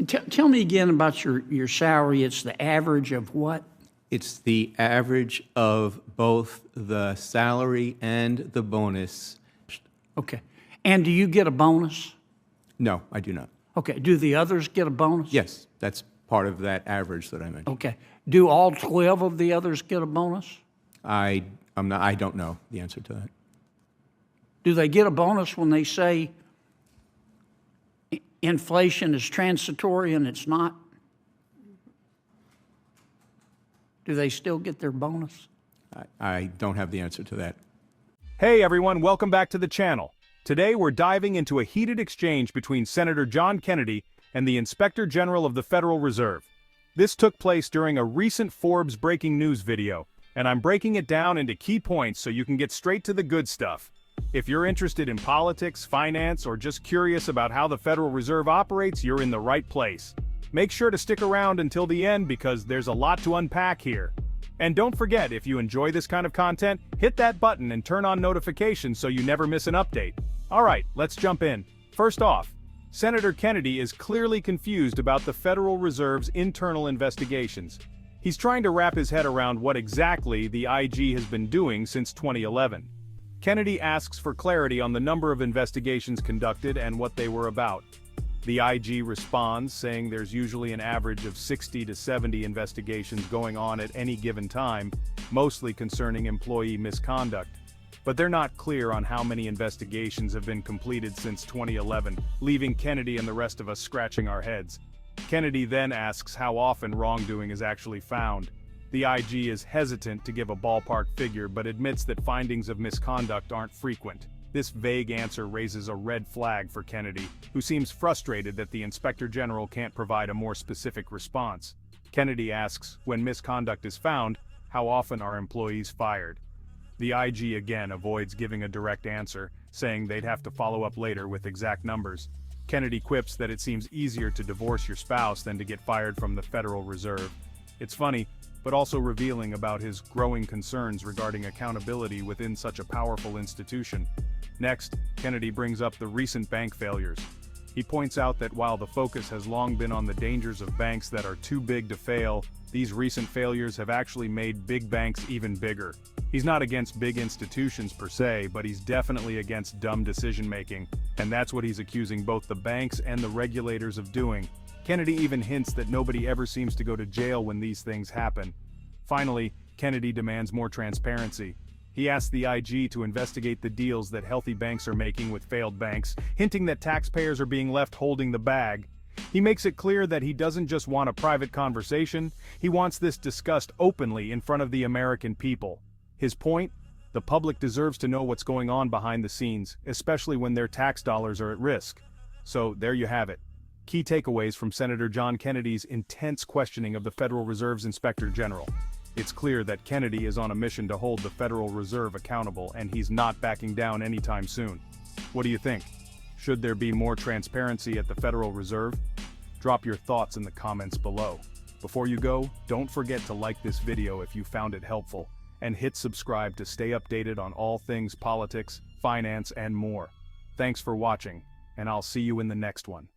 And tell me again about your salary. It's the average of what? It's the average of both the salary and the bonus. Okay. And do you get a bonus? No, I do not. Okay. Do the others get a bonus? Yes, that's part of that average that I mentioned. Okay. Do all 12 of the others get a bonus? I don't know the answer to that. Do they get a bonus when they say inflation is transitory and it's not? Do they still get their bonus? I don't have the answer to that. Hey everyone, welcome back to the channel. Today we're diving into a heated exchange between Senator John Kennedy and the Inspector General of the Federal Reserve. This took place during a recent Forbes breaking news video, and I'm breaking it down into key points so you can get straight to the good stuff. If you're interested in politics, finance, or just curious about how the Federal Reserve operates, you're in the right place. Make sure to stick around until the end because there's a lot to unpack here. And don't forget, if you enjoy this kind of content, hit that button and turn on notifications so you never miss an update. Alright, let's jump in. First off, Senator Kennedy is clearly confused about the Federal Reserve's internal investigations. He's trying to wrap his head around what exactly the IG has been doing since 2011. Kennedy asks for clarity on the number of investigations conducted and what they were about. The IG responds, saying there's usually an average of 60 to 70 investigations going on at any given time, mostly concerning employee misconduct. But they're not clear on how many investigations have been completed since 2011, leaving Kennedy and the rest of us scratching our heads. Kennedy then asks how often wrongdoing is actually found. The IG is hesitant to give a ballpark figure but admits that findings of misconduct aren't frequent. This vague answer raises a red flag for Kennedy, who seems frustrated that the Inspector General can't provide a more specific response. Kennedy asks, when misconduct is found, how often are employees fired? The IG again avoids giving a direct answer, saying they'd have to follow up later with exact numbers. Kennedy quips that it seems easier to divorce your spouse than to get fired from the Federal Reserve. It's funny, but also revealing about his growing concerns regarding accountability within such a powerful institution. Next, Kennedy brings up the recent bank failures. He points out that while the focus has long been on the dangers of banks that are too big to fail, these recent failures have actually made big banks even bigger. He's not against big institutions per se, but he's definitely against dumb decision-making, and that's what he's accusing both the banks and the regulators of doing. Kennedy even hints that nobody ever seems to go to jail when these things happen. Finally, Kennedy demands more transparency. He asks the IG to investigate the deals that healthy banks are making with failed banks, hinting that taxpayers are being left holding the bag. He makes it clear that he doesn't just want a private conversation, he wants this discussed openly in front of the American people. His point? The public deserves to know what's going on behind the scenes, especially when their tax dollars are at risk. So, there you have it. Key takeaways from Senator John Kennedy's intense questioning of the Federal Reserve's Inspector General. It's clear that Kennedy is on a mission to hold the Federal Reserve accountable, and he's not backing down anytime soon. What do you think? Should there be more transparency at the Federal Reserve? Drop your thoughts in the comments below. Before you go, don't forget to like this video if you found it helpful, and hit subscribe to stay updated on all things politics, finance, and more. Thanks for watching, and I'll see you in the next one.